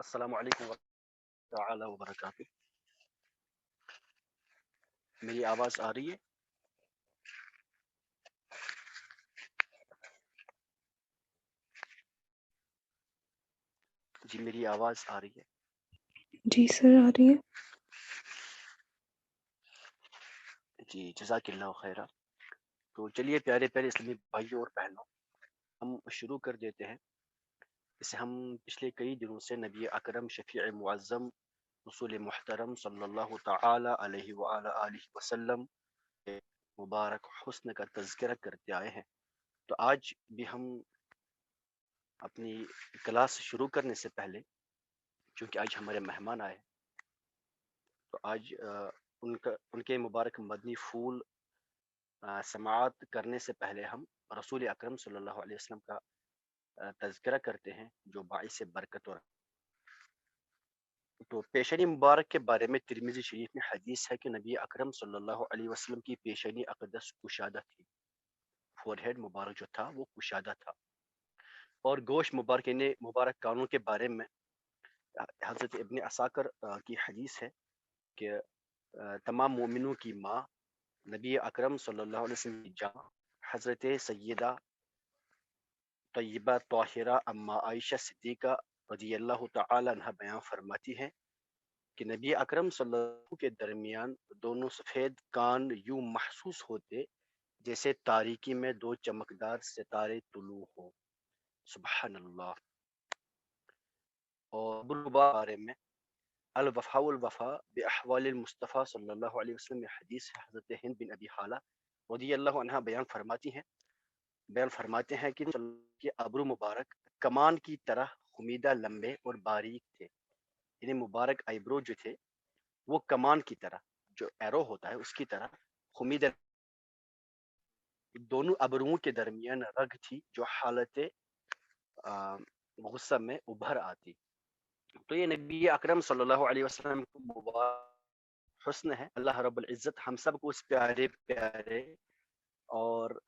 السلام علیکم ورحمۃ اللہ وبرکاتہ. میری آواز آ رہی ہے؟ جی میری آواز آ رہی ہے. جی سر آ رہی ہے. جی جزاک اللہ خیرہ. تو چلیے پیارے پیارے اسلامی بھائیوں اور بہنوں، ہم شروع کر دیتے ہیں. اسے ہم پچھلے کئی دنوں سے نبی اکرم شفیع معظم رسول محترم صلی اللہ تعالی علیہ وآلہ وسلم کے مبارک حسن کا تذکرہ کرتے آئے ہیں. تو آج بھی ہم اپنی کلاس شروع کرنے سے پہلے، چونکہ آج ہمارے مہمان آئے، تو آج ان کے مبارک مدنی پھول سماعت کرنے سے پہلے ہم رسول اکرم صلی اللہ علیہ وسلم کا تذکرہ کرتے ہیں جو باعث برکت. اور تو پیشنی مبارک کے بارے میں ترمذی شریف میں حدیث ہے کہ نبی اکرم صلی اللہ علیہ وسلم کی پیشنی اقدس کشادہ تھی. فور ہیڈ مبارک جو تھا وہ کشادہ تھا. اور گوشت مبارک یعنی مبارک کانوں کے بارے میں حضرت ابن عساکر کی حدیث ہے کہ تمام مومنوں کی ماں نبی اکرم صلی اللہ علیہ وسلم کی جان حضرت سیدہ طیبہ طاہرہ اما عائشہ صدیقہ رضی اللہ تعالی عنہ بیان فرماتی ہیں کہ نبی اکرم صلی اللہ علیہ وسلم کے درمیان دونوں سفید کان یوں محسوس ہوتے جیسے تاریکی میں دو چمکدار ستارے طلوع ہوں. سبحان اللہ. اور بارے میں الوفا والوفا باحوال المصطفیٰ صلی اللہ علیہ وسلم میں حدیث ہے. حضرت ہند بن ابی حالہ رضی اللہ عنہ بیان فرماتے ہیں کہ ابرو مبارک کمان کی طرح خمیدہ لمبے اور باریک تھے. یعنی مبارک آئیبرو جو تھے وہ کمان کی طرح، جو ایرو ہوتا ہے اس کی طرح خمیدہ. دونوں ابروؤں کے درمیان رگ تھی جو حالت غصہ میں ابھر آتی. تو یہ نبی اکرم صلی اللہ علیہ وسلم کو مبارک حسن ہے. اللہ رب العزت ہم سب کو اس پیارے پیارے اور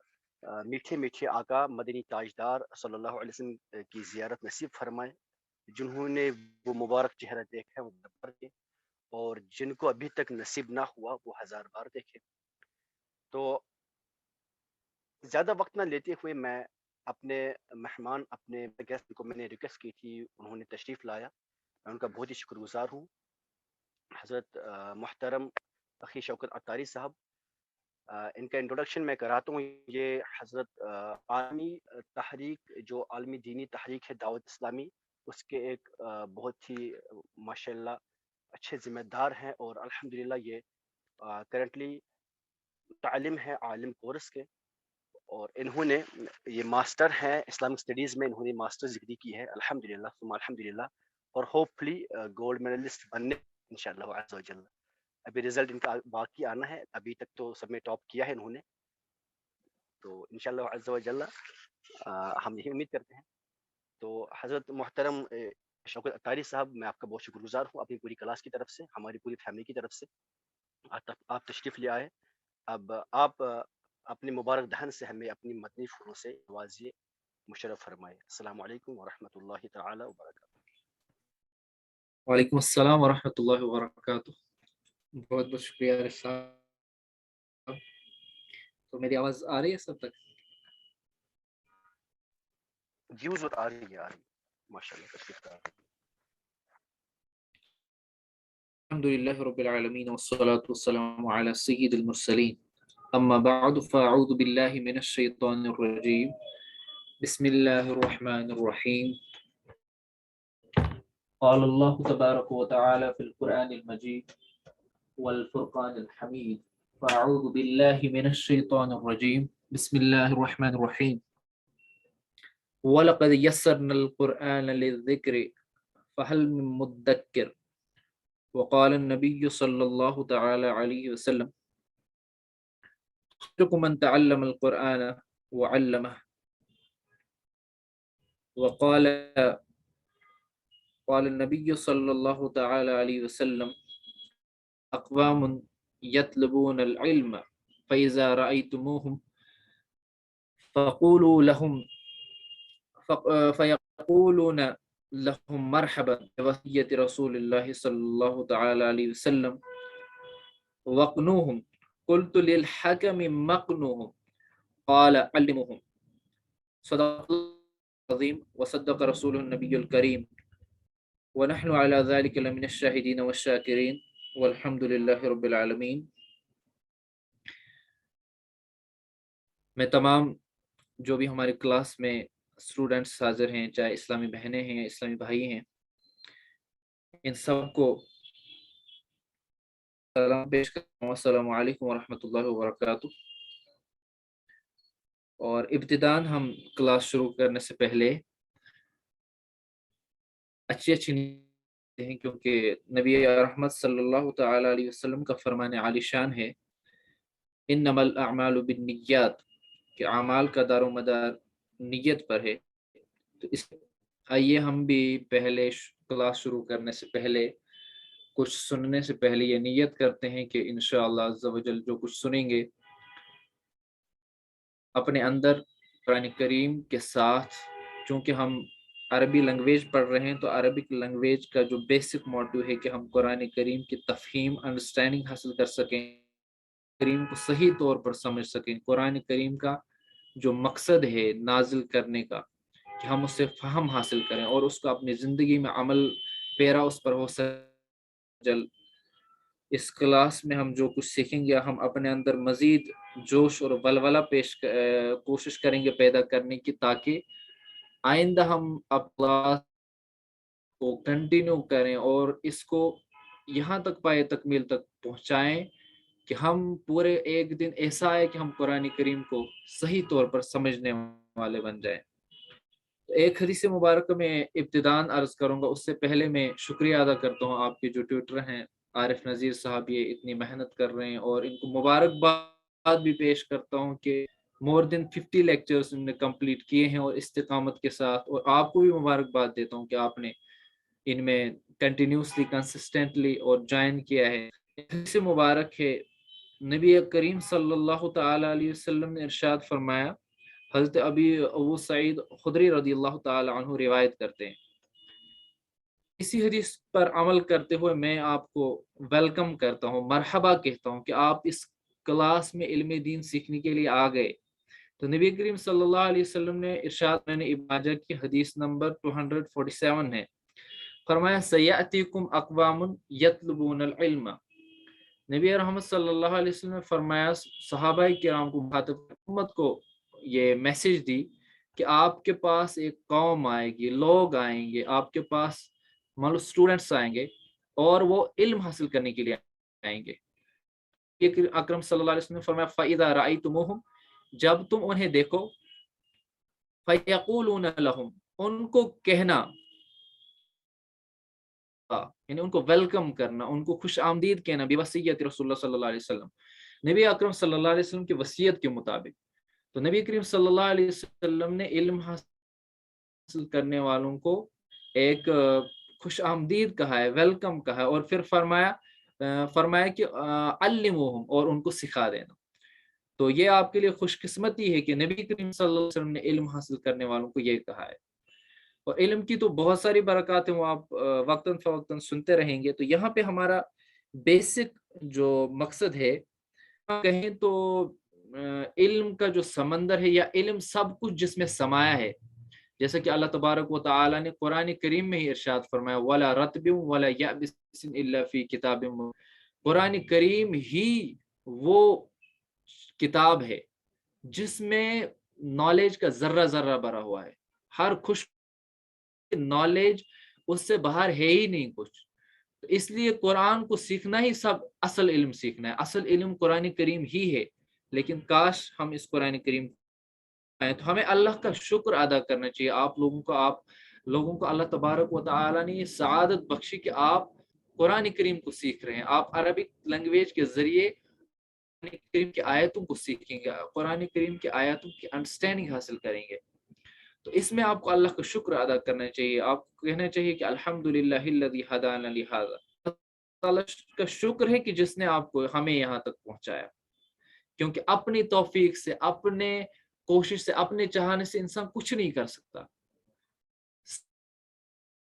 میٹھے میٹھے آقا مدنی تاجدار صلی اللہ علیہ وسلم کی زیارت نصیب فرمائے. جنہوں نے وہ مبارک چہرہ دیکھا وہ نبر کے، اور جن کو ابھی تک نصیب نہ ہوا وہ ہزار بار دیکھے. تو زیادہ وقت نہ لیتے ہوئے میں اپنے مہمان، اپنے گیسٹ کو میں نے ریکویسٹ کی تھی، انہوں نے تشریف لایا، میں ان کا بہت ہی شکر گزار ہوں. حضرت محترم اخی شوکت عطاری صاحب، ان کا انٹروڈکشن میں کراتا ہوں. یہ حضرت عالمی تحریک، جو عالمی دینی تحریک ہے دعوت اسلامی، اس کے ایک بہت ہی ماشاءاللہ اچھے ذمہ دار ہیں. اور الحمدللہ یہ کرنٹلی تعلیم ہے عالم کورس کے، اور انہوں نے یہ ماسٹر ہے اسلامک اسٹڈیز میں، انہوں نے ماسٹر ڈگری کی ہے الحمدللہ ثم الحمدللہ. اور ہوپ فلی گولڈ میڈلسٹ بننے انشاءاللہ عز و جل. ابھی رزلٹ ان کا باقی آنا ہے، ابھی تک تو سب میں ٹاپ کیا ہے انہوں نے، تو انشاءاللہ عز و جل ہم یہی امید کرتے ہیں. تو حضرت محترم شوکت عطاری صاحب، میں آپ کا بہت شکر گزار ہوں اپنی پوری کلاس کی طرف سے، ہماری پوری فیملی کی طرف سے. آپ تشریف لے آئے. اب آپ اپنے مبارک دہن سے ہمیں اپنی مدنی پھولوں سے نوازیے، مشرف فرمائے. السلام علیکم ورحمۃ اللہ تعالی وبرکاتہ. وعلیکم السلام ورحمۃ اللہ وبرکاتہ. بہت بہت شکریہ صاحب. تو میری آواز آ رہی ہے سب تک؟ جی حضور آ رہی ہے ماشاء اللہ. تشریف لا. الحمد للہ رب العالمین والصلاة والسلام علی سید المرسلین. اما بعد فاعوذ باللہ من الشیطان الرجیم. بسم اللہ الرحمن الرحیم. قال اللہ تبارک و تعالی فی القرآن المجید والفرقان الحمید. فاعوذ باللہ من الشیطان الرجیم. بسم اللہ الرحمن الرحیم. وَلَقَدْ يَسَّرْنَا الْقُرْآنَ لِلذِّكْرِ فَهَلْ مِن مُدَّكِّرٍ. وقال النبي صلى الله تعالى عليه وسلم خيركم من تعلم القرآن وعلمه. وقال النبي صلى الله تعالى عليه وسلم أقوام يطلبون العلم فإذا رأيتموهم فقولوا لهم فيقولون لهم مرحبا بوصية رسول الله صلى الله تعالى عليه وسلم وقنوهم قلت للحكم مقنوهم قال علموهم صدق الله العظيم وصدق رسوله النبي الكريم ونحن على ذلك لمن الشاهدين والشاكرين والحمد لله رب العالمين. میں تمام جو بھی ہمارے کلاس میں اسٹوڈنٹس حاضر ہیں، چاہے اسلامی بہنیں ہیں یا اسلامی بھائی ہیں، ان سب کو سلام پیش کرتا ہوں. السلام علیکم ورحمۃ اللہ وبرکاتہ. اور ابتداً ہم کلاس شروع کرنے سے پہلے اچھی نیتیں ہیں، کیونکہ نبی رحمت صلی اللہ تعالی علیہ وسلم کا فرمان عالی شان ہے انما الاعمال بالنیات، کہ اعمال کا دار و مدار نیت پر ہے. تو اس آئیے ہم بھی پہلے کلاس شروع کرنے سے پہلے، کچھ سننے سے پہلے یہ نیت کرتے ہیں کہ انشاءاللہ عز و جل جو کچھ سنیں گے اپنے اندر قرآن کریم کے ساتھ، چونکہ ہم عربی لینگویج پڑھ رہے ہیں تو عربک لینگویج کا جو بیسک موٹو ہے کہ ہم قرآن کریم کی تفہیم، انڈرسٹینڈنگ حاصل کر سکیں، کریم کو صحیح طور پر سمجھ سکیں. قرآن کریم کا جو مقصد ہے نازل کرنے کا کہ ہم اس سے فہم حاصل کریں اور اس کو اپنی زندگی میں عمل پیرا اس پر ہو سکے. اس کلاس میں ہم جو کچھ سیکھیں گے ہم اپنے اندر مزید جوش اور ولولہ کوشش کریں گے پیدا کرنے کی، تاکہ آئندہ ہم کلاس کو کنٹینیو کریں اور اس کو یہاں تک پائے تکمیل تک پہنچائیں کہ ہم پورے ایک دن ایسا آئے کہ ہم قرآن کریم کو صحیح طور پر سمجھنے والے بن جائیں. ایک حدیث مبارکہ میں ابتداً عرض کروں گا، اس سے پہلے میں شکریہ ادا کرتا ہوں آپ کے جو ٹیوٹر ہیں عارف نذیر صاحب، یہ اتنی محنت کر رہے ہیں اور ان کو مبارکباد بھی پیش کرتا ہوں کہ مور دین 50 لیکچرز ان نے کمپلیٹ کیے ہیں اور استقامت کے ساتھ. اور آپ کو بھی مبارکباد دیتا ہوں کہ آپ نے ان میں کنٹینیوسلی کنسسٹنٹلی اور جوائن کیا ہے. حدیث مبارک ہے، نبی کریم صلی اللہ تعالی علیہ وسلم نے ارشاد فرمایا، حضرت ابو سعید خدری رضی اللہ تعالی عنہ روایت کرتے ہیں، اسی حدیث پر عمل کرتے ہوئے میں آپ کو ویلکم کرتا ہوں، مرحبا کہتا ہوں کہ آپ اس کلاس میں علم دین سیکھنے کے لیے آ گئے. تو نبی کریم صلی اللہ علیہ وسلم نے ارشاد، میں نے ابن ماجہ کی حدیث نمبر 247 ہے، فرمایا سیأتیکم اقوام یطلبون العلم. نبی رحمت صلی اللہ علیہ وسلم نے فرمایا صحابہ کرام کو، امت کو یہ میسج دی کہ آپ کے پاس ایک قوم آئے گی، لوگ آئیں گے آپ کے پاس، مطلب اسٹوڈنٹس آئیں گے اور وہ علم حاصل کرنے کے لیے آئیں گے. اکرم صلی اللہ علیہ وسلم نے فرمایا فَإِذَا رَأَيْتُمُوهُمْ، جب تم انہیں دیکھو، فَيَقُولُونَ لَهُمْ، ان کو کہنا، یعنی ان کو ویلکم کرنا، ان کو خوش آمدید کہنا، بوصیت رسول اللہ صلی اللہ علیہ وسلم، نبی اکرم صلی اللہ علیہ وسلم کی وصیت کے مطابق. تو نبی کریم صلی اللہ علیہ وسلم نے علم حاصل کرنے والوں کو ایک خوش آمدید کہا ہے، ویلکم کہا ہے، اور پھر فرمایا کہ علموہم، اور ان کو سکھا دینا. تو یہ آپ کے لیے خوش قسمتی ہے کہ نبی کریم صلی اللہ علیہ وسلم نے علم حاصل کرنے والوں کو یہ کہا ہے. اور علم کی تو بہت ساری برکات ہیں، وہ آپ وقتاً فوقتاً سنتے رہیں گے. تو یہاں پہ ہمارا بیسک جو مقصد ہے، کہیں تو علم کا جو سمندر ہے یا علم سب کچھ جس میں سمایا ہے، جیسا کہ اللہ تبارک و تعالی نے قرآن کریم میں ہی ارشاد فرمایا وَلَا رَطْبٍ وَلَا يَابِسٍ إِلَّا فِي كِتَابٍ مُبِينٍ. قرآن کریم ہی وہ کتاب ہے جس میں نالج کا ذرہ ذرہ بھرا ہوا ہے، ہر خوش نالج اس سے باہر ہے ہی نہیں کچھ. اس لیے قرآن کو سیکھنا ہی سب اصل علم سیکھنا ہے. اصل علم قرآن کریم ہی ہے، لیکن کاش ہم اس قرآن کریم تو ہمیں اللہ کا شکر ادا کرنا چاہیے. آپ لوگوں کو اللہ تبارک و تعالی نے یہ سعادت بخشی کہ آپ قرآن کریم کو سیکھ رہے ہیں، آپ عربک لینگویج کے ذریعے قرآن کریم کی آیتوں کو سیکھیں گے، قرآن کریم کی آیتوں کی انڈرسٹینڈنگ حاصل کریں گے. تو اس میں آپ کو اللہ کا شکر ادا کرنا چاہیے. آپ کو کہنا چاہیے کہ الحمدللہ الذی ہدانا لہذا، اللہ کا شکر ہے کہ جس نے آپ کو ہمیں یہاں تک پہنچایا. کیونکہ اپنی توفیق سے، اپنے کوشش سے، اپنے چاہنے سے انسان کچھ نہیں کر سکتا.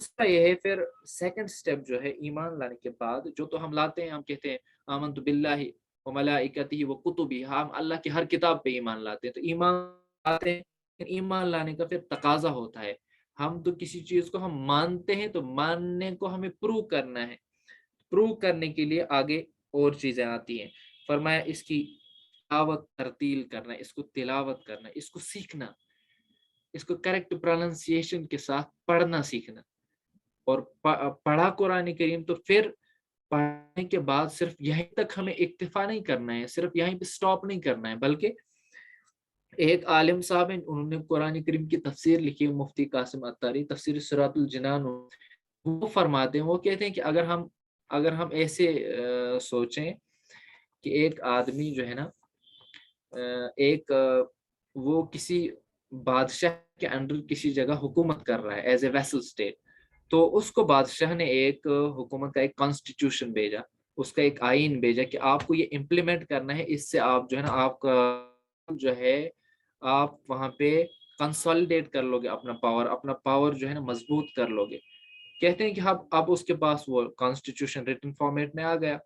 دوسرا یہ ہے پھر سیکنڈ سٹیپ جو ہے ایمان لانے کے بعد، جو تو ہم لاتے ہیں، ہم کہتے ہیں آمنت باللہ و ملائکتہ و کتبہ، ہم اللہ کی ہر کتاب پہ ایمان لاتے ہیں، تو ایمان لاتے ہیں، ایمان لانے کا پھر تقاضا ہوتا ہے، ہم تو کسی چیز کو ہم مانتے ہیں تو ماننے کو ہمیں پروو کرنا ہے، پروو کرنے کے لیے آگے اور چیزیں آتی ہیں، فرمایا اس کی تلاوت ترتیل کرنا، اس کو تلاوت کرنا، اس کو سیکھنا، اس کو کریکٹ پروننسیشن کے ساتھ پڑھنا سیکھنا، اور پڑھا قرآن کریم تو پھر پڑھنے کے بعد صرف یہیں تک ہمیں اکتفا نہیں کرنا ہے، صرف یہیں پہ سٹاپ نہیں کرنا ہے، بلکہ ایک عالم صاحب ہیں، انہوں نے قرآن کریم کی تفسیر لکھی ہے، مفتی قاسم عطاری، تفسیر صراط الجنان، وہ فرماتے ہیں، وہ کہتے ہیں کہ اگر ہم ایسے سوچیں کہ ایک آدمی جو ہے نا، وہ کسی بادشاہ کے انڈر کسی جگہ حکومت کر رہا ہے ایز اے ویسل اسٹیٹ، تو اس کو بادشاہ نے ایک حکومت کا ایک کانسٹیٹیوشن بھیجا، اس کا ایک آئین بھیجا کہ آپ کو یہ امپلیمنٹ کرنا ہے، اس سے آپ جو ہے نا، آپ کا جو ہے آپ وہاں پہ کنسالیڈیٹ کر لو گے اپنا پاور جو ہے نا مضبوط کر لو گے۔ کہتے ہیں کہ اب اس کے پاس وہ کانسٹیٹیوشن ریٹن فارمیٹ میں آ گیا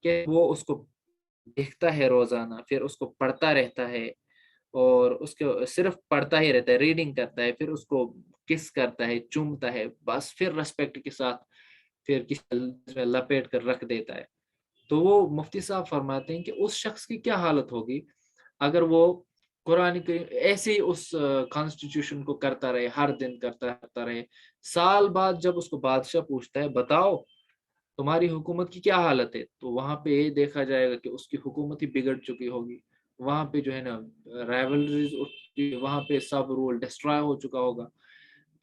کہ وہ اس کو دیکھتا ہے روزانہ، پھر اس کو پڑھتا رہتا ہے، اور اس کو صرف پڑھتا ہی رہتا ہے، ریڈنگ کرتا ہے، پھر اس کو کس کرتا ہے، چومتا ہے، بس پھر ریسپیکٹ کے ساتھ پھر کسی میں لپیٹ کر رکھ دیتا ہے۔ تو وہ مفتی صاحب فرماتے ہیں کہ اس شخص کی کیا حالت ہوگی اگر وہ قرآن کریم ایسے ہی اس کانسٹیٹیوشن کو کرتا رہے، ہر دن کرتا رہے، سال بعد جب اس کو بادشاہ پوچھتا ہے بتاؤ تمہاری حکومت کی کیا حالت ہے، تو وہاں پہ یہ دیکھا جائے گا کہ اس کی حکومت ہی بگڑ چکی ہوگی، وہاں پہ جو ہے نا رائولریز، وہاں پہ سب رول ڈسٹرائے ہو چکا ہوگا۔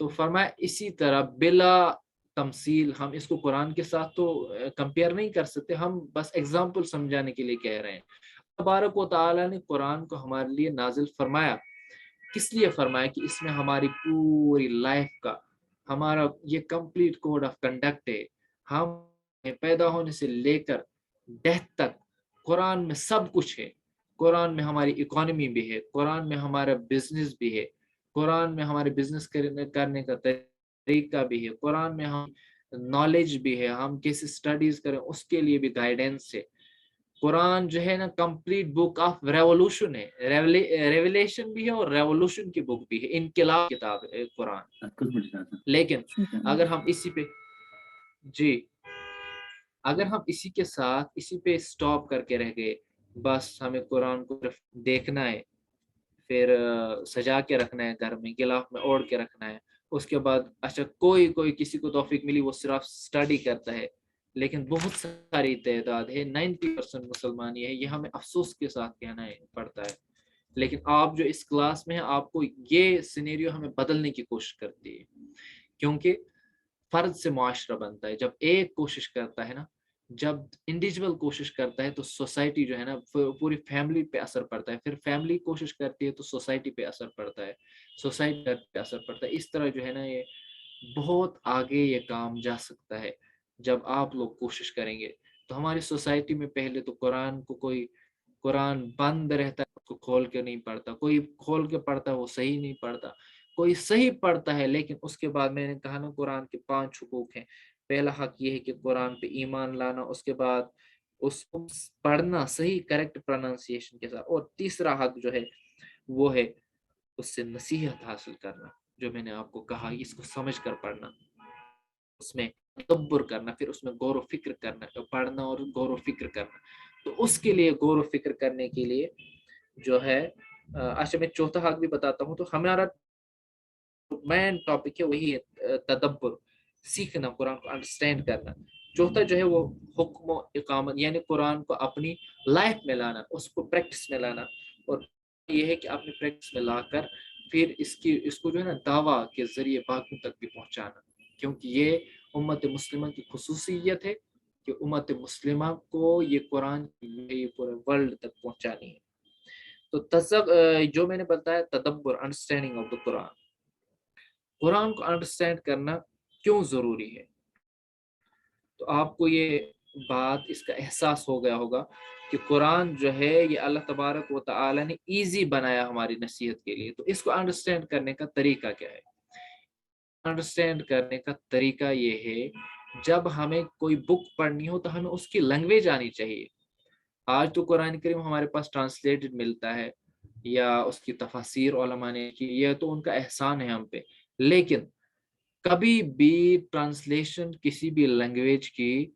تو فرمایا اسی طرح بلا تمثیل، ہم اس کو قرآن کے ساتھ تو کمپیئر نہیں کر سکتے، ہم بس ایگزامپل سمجھانے کے لیے کہہ رہے ہیں۔ تبارک و تعالیٰ نے قرآن کو ہمارے لیے نازل فرمایا، کس لیے فرمایا کہ اس میں ہماری پوری لائف کا ہمارا یہ کمپلیٹ کوڈ آف کنڈکٹ ہے، ہم پیدا ہونے سے لے کر ڈیتھ تک قرآن میں سب کچھ ہے، قرآن میں ہماری اکانومی بھی ہے، قرآن میں ہمارا بزنس بھی ہے، قرآن میں ہمارے بزنس کرنے کا طریقہ بھی ہے، قرآن میں ہم نالج بھی ہے، ہم کیسے اسٹڈیز کریں اس کے لیے بھی گائیڈنس ہے۔ قرآن جو ہے نا کمپلیٹ بک آف ریولوشن ہے، ریولیشن بھی ہے اور ریولوشن کی بک بھی ہے، انقلاب کتاب ہے قرآن۔ لیکن اگر ہم اسی پہ اگر ہم اسی کے ساتھ اسی پہ سٹاپ کر کے رہ گئے، بس ہمیں قرآن کو صرف دیکھنا ہے، پھر سجا کے رکھنا ہے، گھر میں غلاف میں اوڑھ کے رکھنا ہے، اس کے بعد اچھا کوئی کسی کو توفیق ملی وہ صرف سٹڈی کرتا ہے، لیکن بہت ساری تعداد ہے، 90% مسلمان یہ ہے، یہ ہمیں افسوس کے ساتھ کہنا پڑتا ہے۔ لیکن آپ جو اس کلاس میں ہیں، آپ کو یہ سینیریو ہمیں بدلنے کی کوشش کرتی ہے، کیونکہ فرد سے معاشرہ بنتا ہے، جب ایک کوشش کرتا ہے نا، جب انڈیویجول کوشش کرتا ہے تو سوسائٹی جو ہے نا پوری فیملی پہ اثر پڑتا ہے، پھر فیملی کوشش کرتی ہے تو سوسائٹی پہ اثر پڑتا ہے، سوسائٹی پہ اثر پڑتا ہے، اس طرح جو ہے نا یہ بہت آگے یہ کام جا سکتا ہے جب آپ لوگ کوشش کریں گے۔ تو ہماری سوسائٹی میں پہلے تو قرآن بند رہتا ہے، اس کو کھول کے نہیں پڑھتا، کوئی کھول کے پڑھتا ہے وہ صحیح نہیں پڑھتا، کوئی صحیح پڑھتا ہے لیکن اس کے بعد میں نے کہا نا قرآن کے 5 حقوق ہیں، پہلا حق یہ ہے کہ قرآن پہ ایمان لانا، اس کے بعد اس کو پڑھنا صحیح کریکٹ پروننسیشن کے ساتھ، اور تیسرا حق جو ہے وہ ہے اس سے نصیحت حاصل کرنا، جو میں نے آپ کو کہا اس کو سمجھ کر پڑھنا، اس میں تدبر کرنا، پھر اس میں غور و فکر کرنا، پڑھنا اور غور و فکر کرنا۔ تو اس کے لیے غور و فکر کرنے کے لیے جو ہے اچھا میں چوتھا حق بھی بتاتا ہوں، تو ہمارا مین ٹاپک ہے وہی ہے تدبر، سیکھنا، قرآن کو انڈرسٹینڈ کرنا۔ چوتھا جو ہے وہ حکم و اقامت، یعنی قرآن کو اپنی لائف میں لانا، اس کو پریکٹس میں لانا، اور یہ ہے کہ اپنی پریکٹس میں لا کر پھر اس کو جو ہے نا دعویٰ کے ذریعے باقیوں تک بھی پہنچانا، کیونکہ یہ امت مسلمہ کی خصوصیت ہے کہ امت مسلمہ کو یہ قرآن یہ پورے ورلڈ تک پہنچانی ہے۔ تو جو میں نے بتایا تدبر، انڈرسٹینڈنگ آف دا قرآن کو انڈرسٹینڈ کرنا کیوں ضروری ہے، تو آپ کو یہ بات اس کا احساس ہو گیا ہوگا کہ قرآن جو ہے یہ اللہ تبارک و تعالی نے ایزی بنایا ہماری نصیحت کے لیے، تو اس کو انڈرسٹینڈ کرنے کا طریقہ کیا ہے؟ انڈرسٹینڈ کرنے کا طریقہ یہ ہے جب ہمیں کوئی بک پڑھنی ہو تو ہمیں اس کی لینگویج آنی چاہیے. آج تو قرآن کریم ہمارے پاس ٹرانسلیٹڈ ملتا ہے یا اس کی تفاسیر علماء نے کی، یہ تو ان کا احسان ہے ہم پہ، لیکن کبھی بھی ٹرانسلیشن کسی بھی لینگویج کی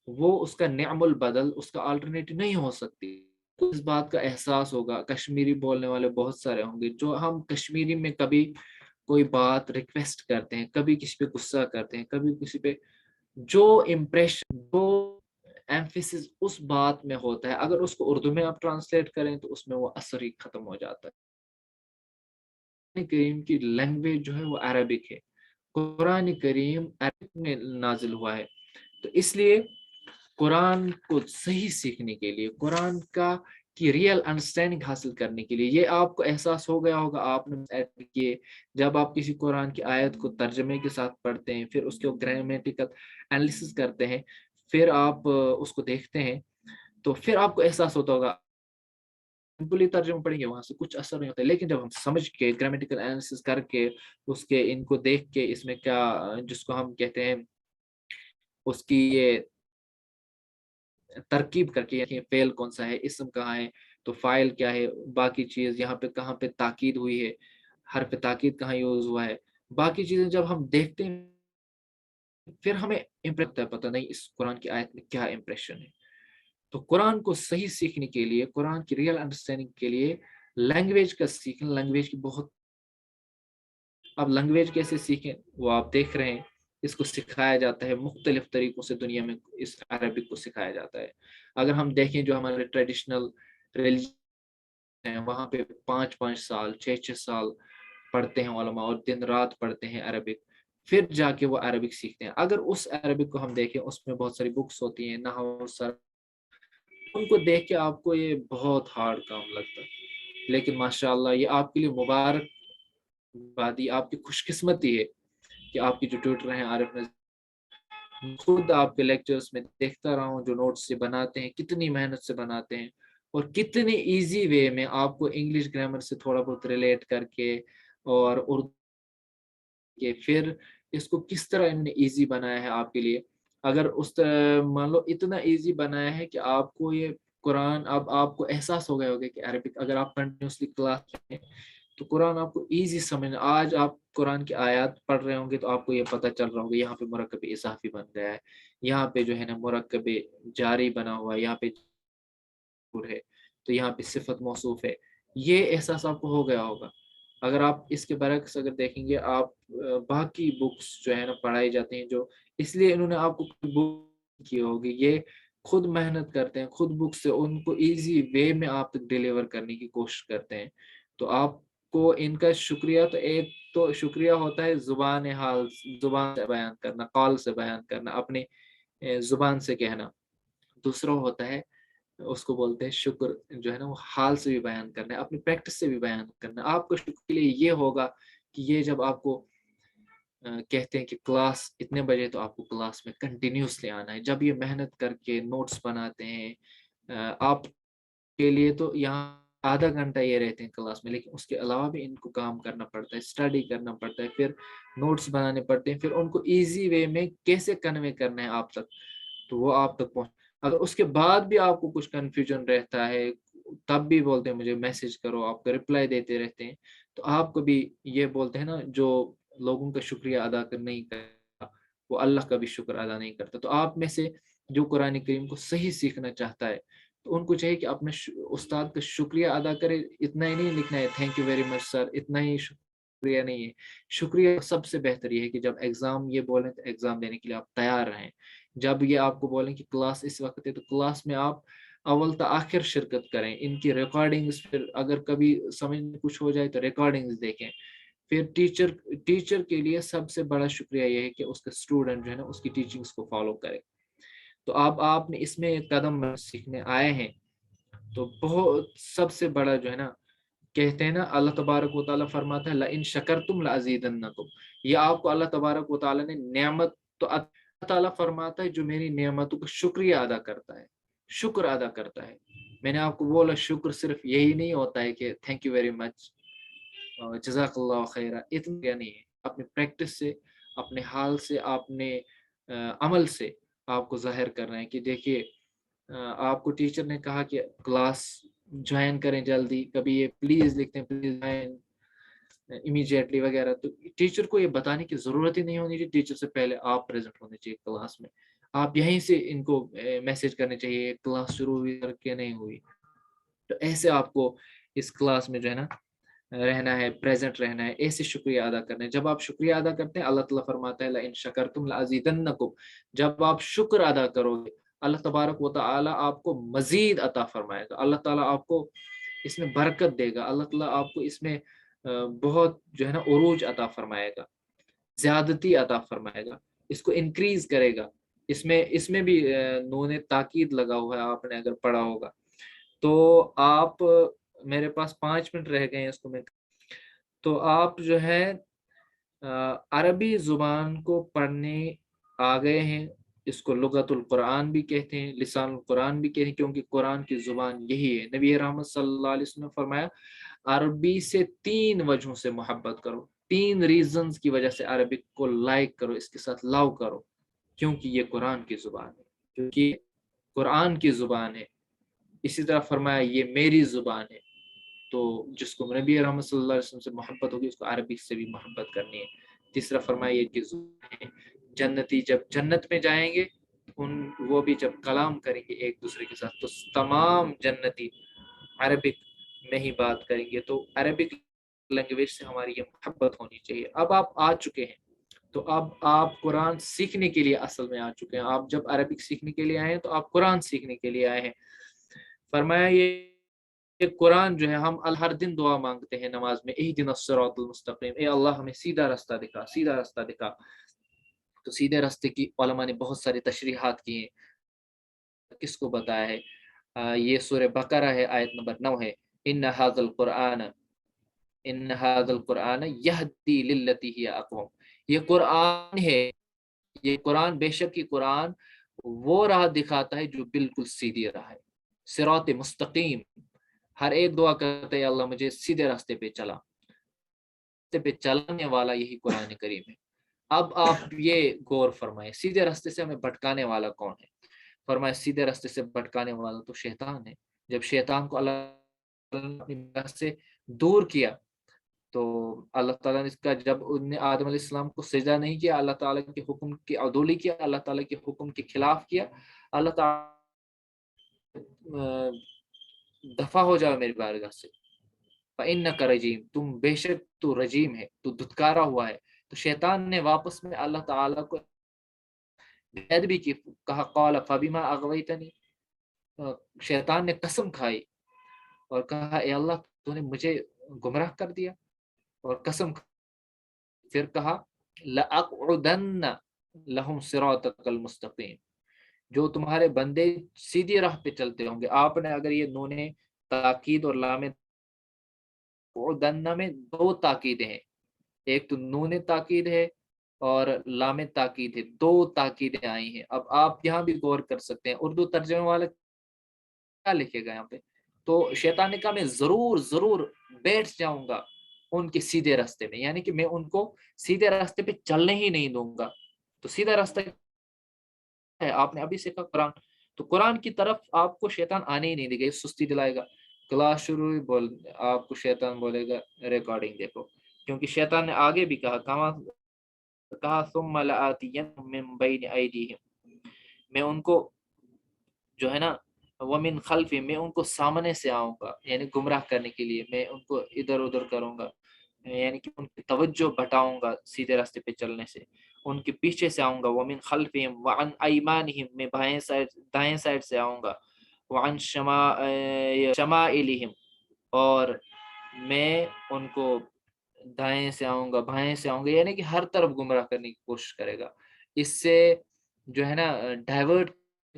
وہ اس کا نعم البدل، اس کا آلٹرنیٹو نہیں ہو سکتی. تو اس بات کا احساس ہوگا، کشمیری بولنے والے بہت سارے ہوں گے، جو ہم کشمیری میں کبھی کوئی بات ریکویسٹ کرتے ہیں، کبھی کسی پہ غصہ کرتے ہیں، کبھی کسی پہ، جو امپریشن، جو ایمفیسس اس بات میں ہوتا ہے، اگر اس کو اردو میں آپ ٹرانسلیٹ کریں تو اس میں وہ اثر ہی ختم ہو جاتا ہے. قرآن کریم کی لینگویج جو ہے وہ عربک ہے، قرآن کریم عربک میں نازل ہوا ہے. تو اس لیے قرآن کو صحیح سیکھنے کے لیے، قرآن کی ریئل انڈرسٹینڈنگ حاصل کرنے کے لیے، یہ آپ کو احساس ہو گیا ہوگا، آپ نے کیے جب آپ کسی قرآن کی آیت کو ترجمے کے ساتھ پڑھتے ہیں، پھر اس کے گرامیٹیکل انالیسس کرتے ہیں، پھر آپ اس کو دیکھتے ہیں، تو پھر آپ کو احساس ہوتا ہوگا سمپلی ترجمہ پڑھیں گے وہاں سے کچھ اثر نہیں ہوتا ہے. لیکن جب ہم سمجھ کے گرامیٹیکل انالیسس کر کے اس کے ان کو دیکھ کے اس میں کیا، جس کو ہم کہتے ہیں اس کی یہ ترکیب کر کے، یعنی فعل کون سا ہے، اسم کہاں ہے، تو فاعل کیا ہے، باقی چیز یہاں پہ کہاں پہ تاکید ہوئی ہے، حرف تاکید کہاں یوز ہوا ہے، باقی چیزیں جب ہم دیکھتے ہیں پھر ہمیں امپریشن پتہ نہیں اس قرآن کی آیت میں کیا امپریشن ہے. تو قرآن کو صحیح سیکھنے کے لیے، قرآن کی ریئل انڈرسٹینڈنگ کے لیے لینگویج کا سیکھنا، لینگویج کی بہت. اب لینگویج کیسے سیکھیں وہ آپ دیکھ رہے ہیں، اس کو سکھایا جاتا ہے مختلف طریقوں سے، دنیا میں اس عربک کو سکھایا جاتا ہے. اگر ہم دیکھیں جو ہمارے ٹریڈیشنل ریلیجن ہیں وہاں پہ 5 سال 6 سال پڑھتے ہیں علماء، اور دن رات پڑھتے ہیں عربک، پھر جا کے وہ عربک سیکھتے ہیں. اگر اس عربک کو ہم دیکھیں اس میں بہت ساری بکس ہوتی ہیں، نحو سر، ان کو دیکھ کے آپ کو یہ بہت ہارڈ کام لگتا ہے، لیکن ماشاءاللہ یہ آپ کے لیے مبارک بادی، آپ کی خوش قسمتی ہے کہ آپ کی جو ٹیوٹر ہیں عارف نظیر، خود آپ کے لیکچرز میں دیکھتا رہا ہوں جو نوٹس سے بناتے ہیں، کتنی محنت سے بناتے ہیں، اور کتنی ایزی وے میں آپ کو انگلش گرامر سے تھوڑا بہت ریلیٹ کر کے اور اردو کے پھر اس کو کس طرح انہوں نے ایزی بنایا ہے آپ کے لیے. اگر اس مان لو اتنا ایزی بنایا ہے کہ آپ کو یہ قرآن، اب آپ کو احساس ہو گیا ہوگا کہ عربک اگر آپ کنٹینیوسلی کلاس میں تو قرآن آپ کو ایزی سمجھنا. آج آپ قرآن کی آیات پڑھ رہے ہوں گے تو آپ کو یہ پتہ چل رہا ہوگا یہاں پہ مرکب اضافی بن گیا ہے، یہاں پہ جو ہے نا مرکب جاری بنا ہوا ہے، یہاں پہ ہے تو یہاں پہ صفت موصوف ہے. یہ احساس آپ کو ہو گیا ہوگا. اگر آپ اس کے برعکس اگر دیکھیں گے، آپ باقی بکس جو ہے نا پڑھائی جاتی ہیں، جو اس لیے انہوں نے آپ کو بک کی ہوگی، یہ خود محنت کرتے ہیں، خود بک سے ان کو ایزی وے میں آپ تک ڈیلیور کرنے کی کوشش کرتے ہیں. تو آپ کو ان کا شکریہ، تو ایک تو شکریہ ہوتا ہے زبان حال، زبان سے بیان کرنا، قول سے بیان کرنا، اپنے زبان سے کہنا. دوسرا ہوتا ہے اس کو بولتے ہیں شکر، جو ہے نا وہ حال سے بھی بیان کرنا ہے، اپنی پریکٹس سے بھی بیان کرنا ہے. آپ کو شکر کے لیے یہ ہوگا کہ یہ جب آپ کو کہتے ہیں کہ کلاس اتنے بجے، تو آپ کو کلاس میں کنٹینیوسلی آنا ہے. جب یہ محنت کر کے نوٹس بناتے ہیں آپ کے لیے، تو یہاں آدھا گھنٹہ یہ رہتے ہیں کلاس میں، لیکن اس کے علاوہ بھی ان کو کام کرنا پڑتا ہے، اسٹڈی کرنا پڑتا ہے، پھر نوٹس بنانے پڑتے ہیں، پھر ان کو ایزی وے میں کیسے کنوے کرنا ہے آپ تک، تو وہ آپ تک پہنچ. اگر اس کے بعد بھی آپ کو کچھ کنفیوژن رہتا ہے، تب بھی بولتے ہیں مجھے میسج کرو، آپ کو رپلائی دیتے رہتے ہیں. تو آپ کو بھی یہ بولتے ہیں نا، جو لوگوں کا شکریہ ادا نہیں کرتا وہ اللہ کا بھی شکر ادا نہیں کرتا. تو آپ میں سے جو قرآن کریم کو صحیح سیکھنا چاہتا ہے تو ان کو چاہیے کہ اپنے استاد کا شکریہ ادا کرے. اتنا ہی نہیں لکھنا ہے تھینک یو ویری مچ سر، اتنا ہی شکریہ نہیں ہے. شکریہ سب سے بہتر یہ ہے کہ جب ایگزام یہ بولیں تو ایگزام دینے کے لیے آپ تیار رہیں. جب یہ آپ کو بولیں کہ کلاس اس وقت ہے تو کلاس میں آپ اول تا آخر شرکت کریں. ان کی ریکارڈنگز، پھر اگر کبھی سمجھ میں کچھ ہو جائے تو ریکارڈنگز دیکھیں. پھر ٹیچر کے لیے سب سے بڑا شکریہ یہ ہے کہ اس کا اسٹوڈنٹ جو ہے نا اس کی ٹیچنگز کو فالو کرے. تو اب آپ نے اس میں قدم سیکھنے آئے ہیں تو بہت سب سے بڑا جو ہے نا، کہتے ہیں نا اللہ تبارک و تعالیٰ فرماتا ہے لَإِن شَكَرْتُمْ لَأَزِيدَنَّكُمْ. یہ آپ کو اللہ تبارک و تعالیٰ نے نعمت، تو اللہ تعالیٰ فرماتا ہے جو میری نعمتوں کا شکریہ ادا کرتا ہے، شکر ادا کرتا ہے. میں نے آپ کو بولا شکر صرف یہی نہیں ہوتا ہے کہ تھینک یو ویری مچ، جزاک اللہ خیرہ، اتنا نہیں ہے. اپنی پریکٹس سے اپنے حال سے، اپنے عمل سے آپ کو ظاہر کرنا ہے کہ دیکھیے آپ کو ٹیچر نے کہا کہ کلاس جوائن کریں جلدی، کبھی یہ پلیز لکھتے ہیں پلیز جوائن امیجیٹلی وغیرہ، تو ٹیچر کو یہ بتانے کی ضرورت ہی نہیں ہونی چاہیے، ٹیچر سے پہلے آپ پریزنٹ ہونے چاہیے کلاس میں، آپ یہیں سے ان کو میسج کرنے چاہیے کلاس شروع ہوئی کہ نہیں ہوئی. تو ایسے آپ کو اس کلاس میں جو ہے نا رہنا ہے، پریزنٹ رہنا ہے، ایسے شکریہ ادا کرنا ہے. جب آپ شکریہ ادا کرتے ہیں اللہ تعالیٰ فرماتا ہے لَإِن شَكَرْتُمْ لَأَزِيدَنَّكُمْ، جب آپ شکر ادا کرو گے اللہ تبارک و تعالیٰ آپ کو مزید عطا فرمائے گا، اللہ تعالیٰ آپ کو اس میں برکت دے گا، اللہ تعالیٰ آپ کو اس میں بہت جو ہے نا عروج عطا فرمائے گا، زیادتی عطا فرمائے گا، اس کو انکریز کرے گا. اس میں بھی نون تاکید لگا ہوا ہے، آپ نے اگر پڑھا ہوگا تو. آپ میرے پاس 5 منٹ رہ گئے ہیں اس کو میں، تو آپ جو ہے عربی زبان کو پڑھنے آ گئے ہیں، اس کو لغت القرآن بھی کہتے ہیں، لسان القرآن بھی کہتے ہیں، کیونکہ قرآن کی زبان یہی ہے. نبی رحمت صلی اللہ علیہ وسلم نے فرمایا عربی سے 3 وجہوں سے محبت کرو، 3 ریزنز کی وجہ سے عربک کو لائک کرو، اس کے ساتھ لو کرو، کیونکہ یہ قرآن کی زبان ہے، کیونکہ قرآن کی زبان ہے. اسی طرح فرمایا یہ میری زبان ہے، تو جس کو نبی رحمت صلی اللہ علیہ وسلم سے محبت ہوگی اس کو عربی سے بھی محبت کرنی ہے. تیسرا فرمایا یہ کہ زبان ہے، جنتی جب جنت میں جائیں گے وہ بھی جب کلام کریں گے ایک دوسرے کے ساتھ تو تمام جنتی عربک میں ہی بات کریں گے. تو عربک لینگویج سے ہماری یہ محبت ہونی چاہیے. اب آپ آ چکے ہیں تو اب آپ قرآن سیکھنے کے لیے اصل میں آ چکے ہیں. آپ جب عربک سیکھنے کے لیے آئے ہیں تو آپ قرآن سیکھنے کے لیے آئے ہیں. فرمایا یہ قرآن جو ہے ہم ہر دن دعا مانگتے ہیں نماز میں، اہدنا الصراط المستقیم، اے اللہ ہمیں سیدھا راستہ دکھا، سیدھا راستہ دکھا. تو سیدھے راستے کی علماء نے بہت ساری تشریحات کی ہیں. کس کو بتایا ہے؟ یہ سورہ بقرہ ہے، آیت نمبر 9 ہے. ان ھذا القرآن یہدی للتی ہی اقوم، یہ قرآن ہے، یہ قرآن بے شک یہ قرآن وہ راہ دکھاتا ہے جو بالکل سیدھی راہ ہے، صراط مستقیم. ہر ایک دعا کرتے ہیں اللہ مجھے سیدھے راستے پہ چلا، راستے پہ چلانے والا یہی قرآن کریم ہے. اب آپ یہ غور فرمائیں سیدھے راستے سے ہمیں بھٹکانے والا کون ہے؟ فرمایا سیدھے راستے سے بھٹکانے والا تو شیطان ہے. جب شیطان کو اللہ نے اپنی نگاہ سے دور کیا تو اللہ تعالیٰ نے اس کا جب انہوں نے آدم علیہ السلام کو سجدہ نہیں کیا، اللہ تعالیٰ کے حکم کی عدولی کیا، اللہ تعالیٰ کے حکم کے خلاف کیا، اللہ تعالیٰ دفع ہو جاؤ میری بارگاہ سے، فَإِنَّكَ رَجِيمٌ، تم بے شک تو رجیم ہے، تو دھتکارا ہوا ہے. تو شیطان نے واپس میں اللہ تعالیٰ کو بیعت بھی کی، کہا قَالَ فَبِمَا أَغْوَيْتَنِي، شیطان نے قسم کھائی اور کہا اے اللہ تو نے مجھے گمراہ کر دیا، اور قسم پھر کہا لَأَقْعُدَنَّ لَهُمْ صِرَاطَكَ الْمُسْتَقِيمَ، جو تمہارے بندے سیدھی راہ پہ چلتے ہوں گے. آپ نے اگر یہ نون تاکید اور لام عدنہ میں 2 تاکیدیں ہیں، ایک تو نون تاکید ہے اور لام تاکید ہے، 2 تاکیدیں آئی ہیں. اب آپ یہاں بھی غور کر سکتے ہیں اردو ترجمے والا کیا لکھے گا یہاں پہ. تو شیطان نے کہا میں ضرور بیٹھ جاؤں گا ان کے سیدھے راستے میں، یعنی کہ میں ان کو سیدھے راستے پہ چلنے ہی نہیں دوں گا. تو سیدھا راستہ ہے آپ نے ابھی سیکھا قرآن، تو قرآن کی طرف آپ کو شیطان آنے ہی نہیں دے گا، سستی دلائے گا. کلاس شروع ہوئی آپ کو شیطان بولے گا ریکارڈنگ دیکھو، کیونکہ شیطان نے آگے بھی کہا ثم لآتینہم من بین ایدیہم، میں ان کو جو ہے نا ومن خلفہم، میں ان کو سامنے سے آؤں گا، یعنی گمراہ کرنے کے لیے میں ان کو ادھر ادھر کروں گا، یعنی کہ ان کی توجہ بٹاؤں گا سیدھے راستے پہ چلنے سے. ان کے پیچھے سے آؤں گا، ومن خلفہم وعن ایمانہم، میں دائیں سائڈ سے آؤں گا، وعن شمائلہم، اور میں ان کو دائیں سے آؤں گا بائیں سے آؤں گا، یعنی کہ ہر طرف گمراہ کرنے کی کوشش کرے گا. اس سے جو ہے نا ڈائیورٹ،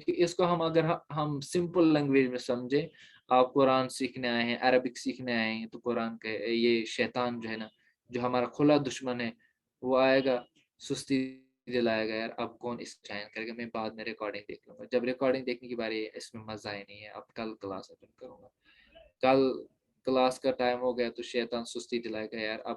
اس کو ہم اگر ہم سمپل لینگویج میں سمجھیں، آپ قرآن سیکھنے آئے ہیں، عربک سیکھنے آئے ہیں، تو قرآن کے یہ شیطان جو ہے نا جو ہمارا کھلا دشمن ہے وہ آئے گا سستی دلائے گا، یار اب کون اس چائن کرے گا، میں بعد میں ریکارڈنگ دیکھ لوں گا. جب ریکارڈنگ دیکھنے کی باری ہے اس میں مزہ ہی نہیں ہے، اب کل کلاس اٹینڈ کروں گا. کل کلاس کا ٹائم ہو گیا تو شیطان سستی دلائے گا، یار اب